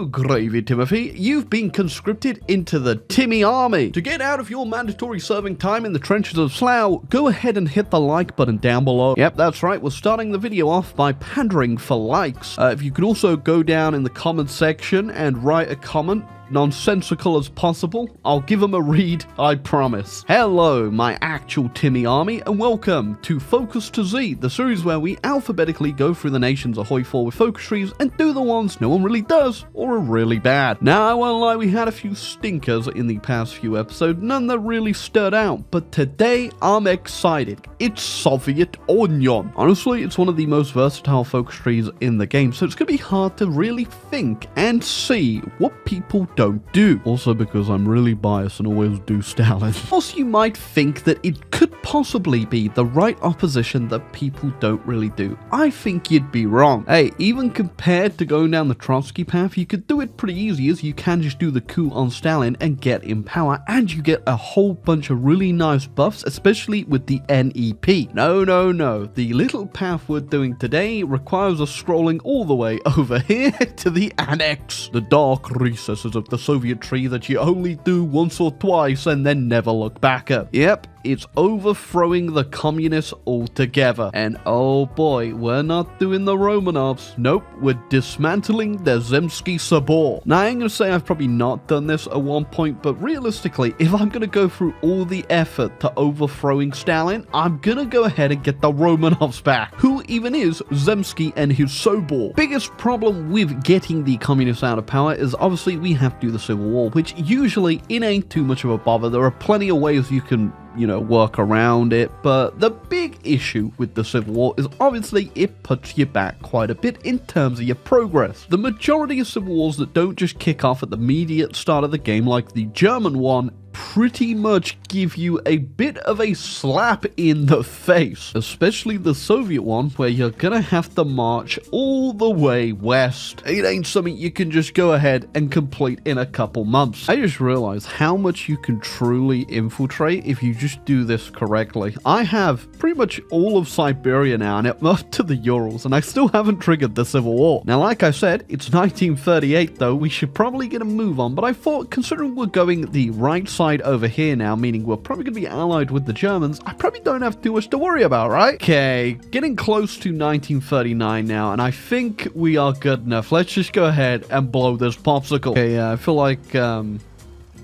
Oh, gravy, Timothy. You've been conscripted into the Timmy Army. To get out of your mandatory serving time in the trenches of Slough, go ahead and hit the like button down below. Yep, that's right. We're starting the video off by pandering for likes. If you could also go down in the comment section and write a comment, nonsensical as possible, I'll give them a read, I promise. Hello, my actual Timmy Army, and welcome to Focus to Z, the series where we alphabetically go through the nations ahoy for with focus trees and do the ones no one really does or are really bad. Now, I won't lie, we had a few stinkers in the past few episodes, none that really stood out, but today I'm excited. It's Soviet Onion. Honestly, it's one of the most versatile focus trees in the game, so it's gonna be hard to really think and see what people don't do. Also because I'm really biased and always do Stalin. Also, you might think that it could possibly be the right opposition that people don't really do. I think you'd be wrong. Hey, even compared to going down the Trotsky path, you could do it pretty easy, as you can just do the coup on Stalin and get in power, and you get a whole bunch of really nice buffs, especially with the NEP. No. The little path we're doing today requires us scrolling all the way over here to the annex. The dark recesses of the Soviet tree that you only do once or twice and then never look back at. Yep, it's overthrowing the communists altogether. And oh boy, we're not doing the Romanovs. Nope, we're dismantling the Zemsky Sabor. Now, I ain't gonna say I've probably not done this at one point, but realistically, if I'm gonna go through all the effort to overthrowing Stalin, I'm gonna go ahead and get the Romanovs back. Who even is Zemsky and his Sobor? Biggest problem with getting the communists out of power is obviously we have to do the Civil War, which usually it ain't too much of a bother. There are plenty of ways you can, work around it, but the big issue with the Civil War is obviously it puts you back quite a bit in terms of your progress. The majority of Civil Wars that don't just kick off at the immediate start of the game, like the German one, pretty much give you a bit of a slap in the face, especially the Soviet one, where you're gonna have to march all the way west. It ain't something you can just go ahead and complete in a couple months. I just realized how much you can truly infiltrate if you just do this correctly. I have pretty much all of Siberia now and up to the Urals, and I still haven't triggered the Civil War. Now, like I said, it's 1938 though, we should probably get a move on, but I thought, considering we're going the right side over here now, meaning we're probably going to be allied with the Germans, I probably don't have too much to worry about, right? Okay, getting close to 1939 now, and I think we are good enough. Let's just go ahead and blow this popsicle. Okay, I feel like,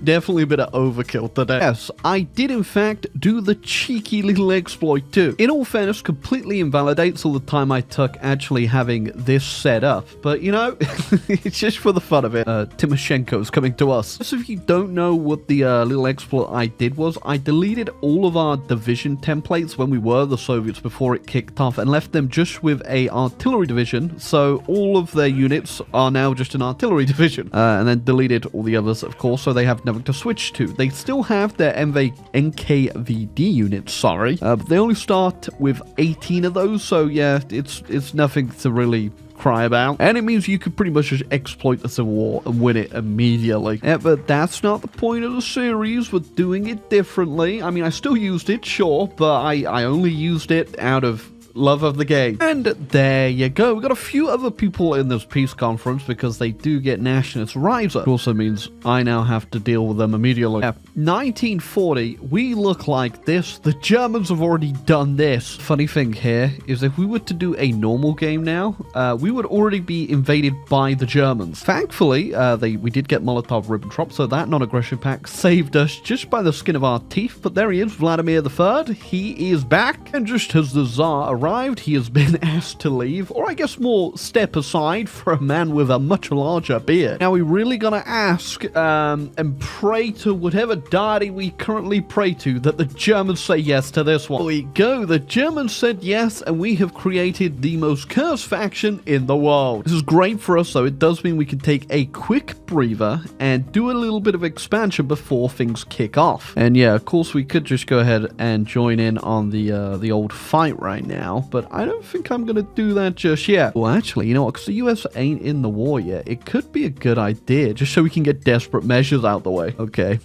definitely a bit of overkill today. Yes, I did in fact do the cheeky little exploit too. In all fairness, completely invalidates all the time I took actually having this set up. But it's just for the fun of it. Timoshenko's coming to us. So if you don't know what the little exploit I did was, I deleted all of our division templates when we were the Soviets before it kicked off and left them just with a artillery division. So all of their units are now just an artillery division. And then deleted all the others, of course, so they have nothing to switch to. They still have their NKVD units, but they only start with 18 of those, so yeah, it's nothing to really cry about. And it means you could pretty much just exploit the Civil War and win it immediately. Yeah, but that's not the point of the series. We're doing it differently. I mean, I still used it, sure, but I only used it out of love of the game. And there you go. We got a few other people in this peace conference because they do get nationalist riser. It also means I now have to deal with them immediately. 1940, we look like this. The Germans have already done this. Funny thing here is if we were to do a normal game now, we would already be invaded by the Germans. Thankfully, we did get Molotov-Ribbentrop, so that non-aggression pact saved us just by the skin of our teeth. But there he is, Vladimir III. He is back, and just as the Tsar arrived, he has been asked to leave, or I guess more step aside for a man with a much larger beard. Now, we really gotta ask and pray to whatever deity we currently pray to that the Germans say yes to this one. There we go, the Germans said yes, and we have created the most cursed faction in the world. This is great for us, though. It does mean we can take a quick breather and do a little bit of expansion before things kick off. And yeah, of course, we could just go ahead and join in on the old fight right now, but I don't think I'm gonna do that just yet. Well, actually, you know what, because the US ain't in the war yet, it could be a good idea, just so we can get desperate measures out the way. Okay.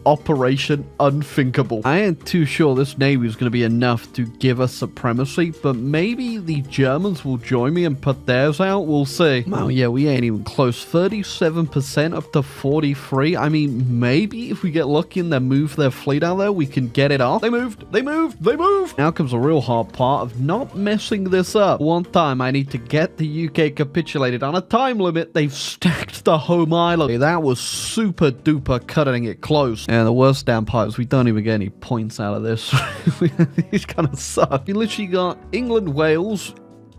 Operation Unthinkable. I ain't too sure this navy is going to be enough to give us supremacy, but maybe the Germans will join me and put theirs out. We'll see. Oh yeah, we ain't even close. 37% up to 43. I mean, maybe if we get lucky and they move their fleet out there, we can get it off. They moved. They moved. They moved. Now comes a real hard part of not messing this up. One time, I need to get the UK capitulated on a time limit. They've stacked the home island. Okay, that was super duper cutting it close. And the worst damn part is we don't even get any points out of this. These kind of suck. We literally got England, Wales,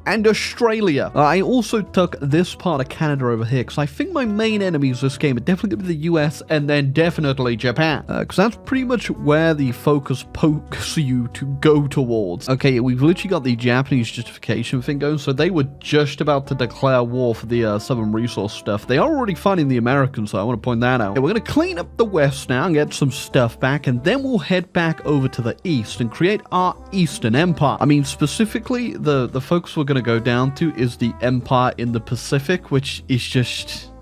and Australia. I also took this part of Canada over here because I think my main enemies this game are definitely going to be the US and then definitely Japan. Because that's pretty much where the focus pokes you to go towards. Okay, we've literally got the Japanese justification thing going, so they were just about to declare war for the Southern Resource stuff. They are already fighting the Americans, so I want to point that out. Okay, we're going to clean up the West now and get some stuff back, and then we'll head back over to the East and create our Eastern Empire. I mean, specifically, the focus we're going to go down to is the Empire in the Pacific, which is just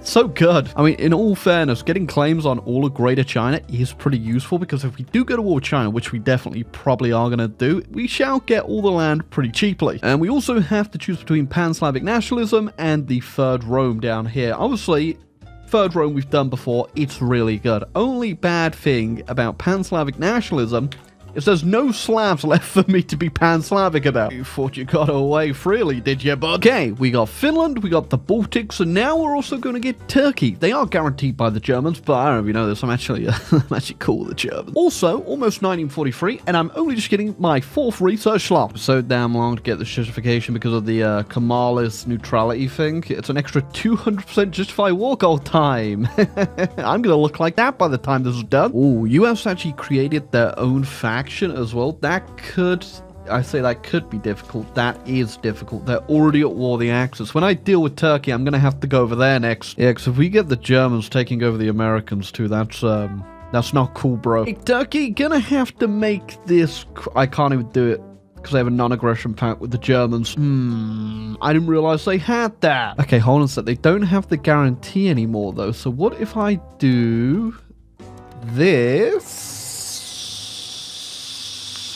so good. I mean, in all fairness, getting claims on all of Greater China is pretty useful because if we do go to war with China, which we definitely probably are going to do, we shall get all the land pretty cheaply. And we also have to choose between Pan-Slavic nationalism and the Third Rome down here. Obviously, Third Rome we've done before, it's really good. Only bad thing about Pan-Slavic nationalism is there's no Slavs left for me to be Pan-Slavic about. You thought you got away freely, did you, bud? Okay, we got Finland, we got the Baltics, and now we're also going to get Turkey. They are guaranteed by the Germans, but I don't know if you know this, I'm actually cool with the Germans. Also, almost 1943, and I'm only just getting my 4th research slot. So damn long to get the justification because of the Kemalis neutrality thing. It's an extra 200% justify war goal time. I'm going to look like that by the time this is done. Ooh, US actually created their own faction as well. That could be difficult. That is difficult. They're already at war the Axis. When I deal with Turkey, I'm gonna have to go over there next. Yeah, because if we get the Germans taking over the Americans too, that's not cool, bro. Hey, Turkey, gonna have to make this. I can't even do it because I have a non-aggression pact with the Germans. I didn't realize they had that. Okay, hold on a sec. They don't have the guarantee anymore though. So what if I do this?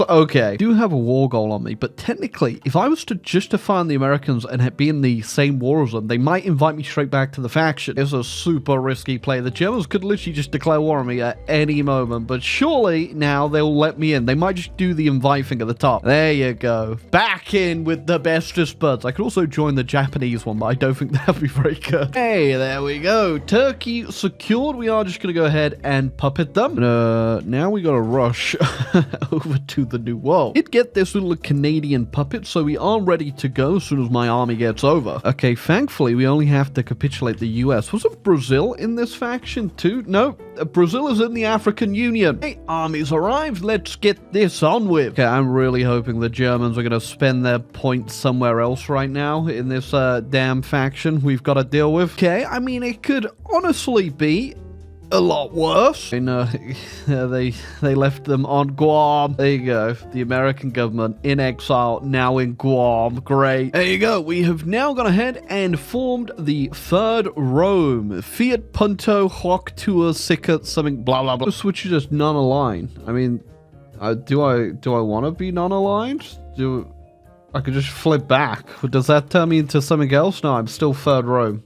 Okay, I do have a war goal on me, but technically, if I was to justify on the Americans and be in the same war as them, they might invite me straight back to the faction. It's a super risky play. The Germans could literally just declare war on me at any moment, but surely now they'll let me in. They might just do the invite thing at the top. There you go. Back in with the bestest buds. I could also join the Japanese one, but I don't think that would be very good. Hey, there we go. Turkey secured. We are just going to go ahead and puppet them. Now we got to rush over to the new world. Did get this little Canadian puppet, so we are ready to go as soon as my army gets over. Okay, thankfully we only have to capitulate the US. Wasn't Brazil in this faction too? No, Brazil is in the African Union. Hey, armies arrived. Let's get this on with. Okay, I'm really hoping the Germans are going to spend their points somewhere else right now in this damn faction we've got to deal with. Okay, I mean, it could honestly be a lot worse. I know they left them on Guam. There you go. The American government in exile, now in Guam. Great. There you go. We have now gone ahead and formed the Third Rome. Fiat Punto Hoc Tua Sicut something blah blah blah. Switch is just non-aligned. I mean, do I want to be non-aligned? I could just flip back. Does that turn me into something else? No, I'm still Third Rome.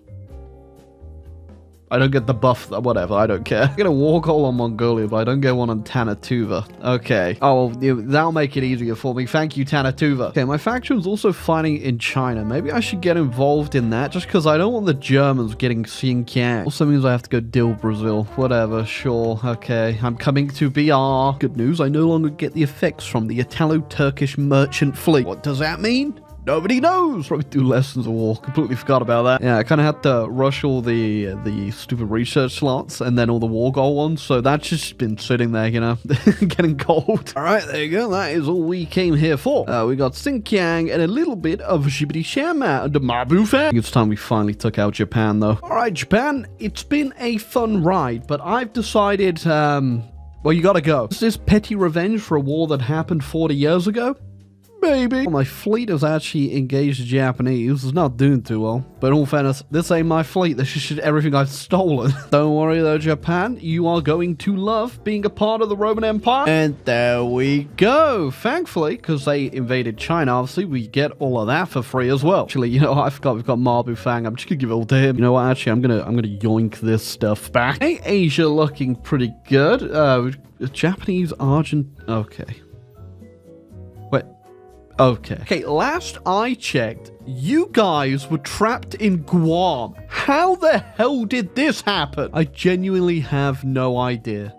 I don't get the buff, whatever, I don't care. I get a war goal on Mongolia, but I don't get one on Tanatuva. Okay. Oh, well, that'll make it easier for me. Thank you, Tanatuva. Okay, my faction's also fighting in China. Maybe I should get involved in that, just because I don't want the Germans getting Xinjiang. Also means I have to go deal Brazil. Whatever, sure. Okay, I'm coming to BR. Good news, I no longer get the effects from the Italo-Turkish merchant fleet. What does that mean? Nobody knows. Probably do lessons of war. Completely forgot about that. Yeah, I kind of had to rush all the stupid research slots and then all the war goal ones. So that's just been sitting there, you know, getting cold. All right, there you go. That is all we came here for. We got Xinjiang and a little bit of Jibidi Shama and the Mabufa. It's time we finally took out Japan, though. All right, Japan. It's been a fun ride, but I've decided, well, you gotta go. Is this petty revenge for a war that happened 40 years ago? maybe. Well, my fleet has actually engaged the Japanese. It's not doing too well. But in all fairness, this ain't my fleet. This is just everything I've stolen. Don't worry though, Japan. You are going to love being a part of the Roman Empire. And there we go. Thankfully, because they invaded China, obviously, we get all of that for free as well. Actually, you know, I forgot we've got Marbu Fang. I'm just gonna give it all to him. You know what? Actually, I'm gonna yoink this stuff back. Hey, Asia looking pretty good. Japanese, Argent. Okay. Wait. Okay. Okay, last I checked, you guys were trapped in Guam. How the hell did this happen? I genuinely have no idea.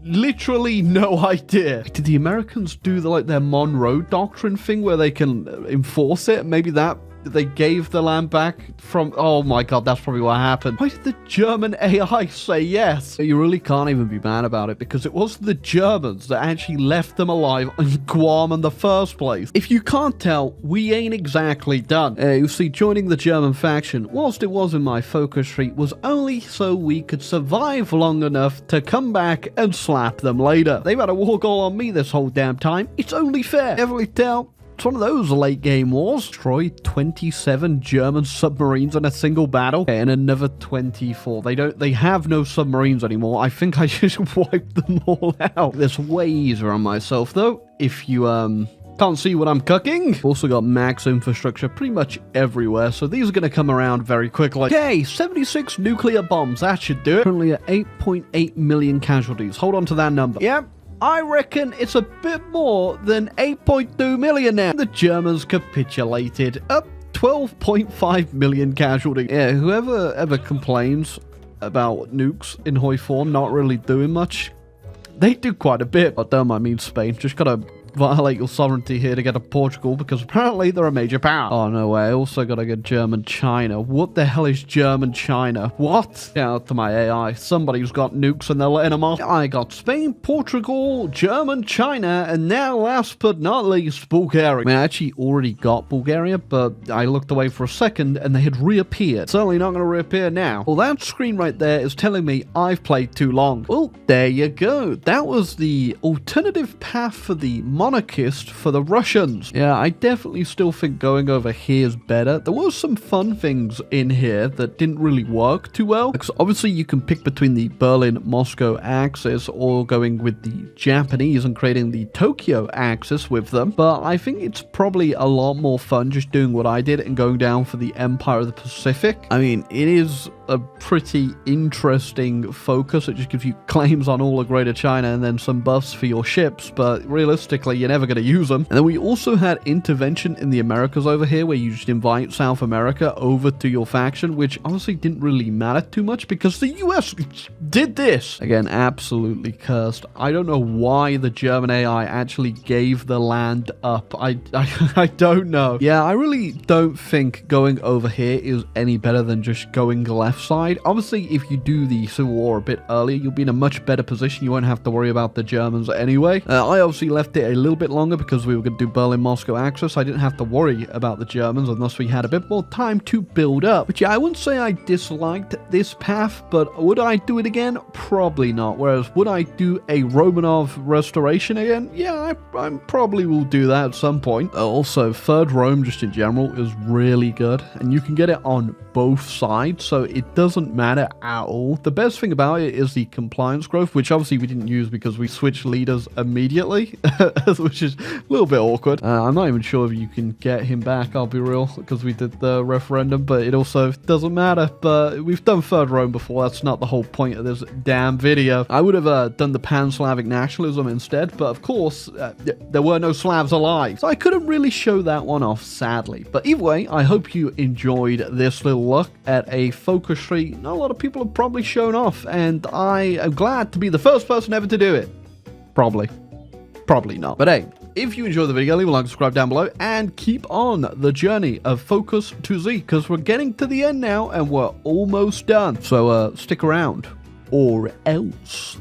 Literally no idea. Did the Americans do their Monroe Doctrine thing where they can enforce it? Maybe that they gave the land back from... Oh my god, that's probably what happened. Why did the German AI say yes? You really can't even be mad about it because it was the Germans that actually left them alive in Guam in the first place. If you can't tell, we ain't exactly done. You see, joining the German faction, whilst it was in my focus tree, was only so we could survive long enough to come back and slap them later. They've had a war goal on me this whole damn time. It's only fair. Definitely tell. It's one of those late game wars. Destroyed 27 German submarines in a single battle and another 24. They have no submarines anymore. I think I just wiped them all out. This way easier on myself though. If you can't see what I'm cooking. Also got max infrastructure pretty much everywhere, so these are going to come around very quickly. Okay, 76 nuclear bombs. That should do it. Currently at 8.8 million casualties. Hold on to that number. Yep. I reckon it's a bit more than 8.2 million now. The Germans capitulated. Up 12.5 million casualties. Yeah, whoever ever complains about nukes in Hoi form not really doing much, they do quite a bit. But don't mind me, Spain. Just gotta violate your sovereignty here to get to Portugal because apparently they're a major power. Oh, no way. I also gotta get German China. What the hell is German China? What? Shout out to my AI. Somebody's got nukes and they're letting them off. I got Spain, Portugal, German China, and now last but not least, Bulgaria. I mean, I actually already got Bulgaria, but I looked away for a second and they had reappeared. Certainly not gonna reappear now. Well, that screen right there is telling me I've played too long. Well, there you go. That was the alternative path for the monarchist for the Russians. Yeah, I definitely still think going over here is better. There was some fun things in here that didn't really work too well. Because obviously you can pick between the Berlin-Moscow axis or going with the Japanese and creating the Tokyo axis with them. But I think it's probably a lot more fun just doing what I did and going down for the Empire of the Pacific. I mean, it is a pretty interesting focus. It just gives you claims on all of Greater China and then some buffs for your ships, but realistically you're never going to use them. And then we also had intervention in the Americas over here where you just invite South America over to your faction, which honestly didn't really matter too much because the US did this. Again, absolutely cursed. I don't know why the German AI actually gave the land up. I don't know. Yeah, I really don't think going over here is any better than just going left side. Obviously, if you do the Civil War a bit earlier, you'll be in a much better position. You won't have to worry about the Germans anyway. I obviously left it a little bit longer because we were going to do Berlin-Moscow axis. I didn't have to worry about the Germans unless we had a bit more time to build up. But yeah, I wouldn't say I disliked this path, but would I do it again? Probably not. Whereas, would I do a Romanov restoration again? Yeah, I probably will do that at some point. Also, Third Rome, just in general, is really good. And you can get it on both sides, so it doesn't matter at all. The best thing about it is the compliance growth, which obviously we didn't use because we switched leaders immediately, which is a little bit awkward. I'm not even sure if you can get him back, I'll be real, because we did the referendum, but it also doesn't matter. But we've done Third Rome before. That's not the whole point of this damn video. I would have done the Pan-Slavic nationalism instead, but of course, there were no Slavs alive, so I couldn't really show that one off, sadly. But either way, I hope you enjoyed this little look at a focus tree not a lot of people have probably shown off, and I am glad to be the first person ever to do it. Probably not. But hey, if you enjoyed the video, leave a like, subscribe down below, and keep on the journey of Focus to Z, because we're getting to the end now, and we're almost done. So stick around, or else.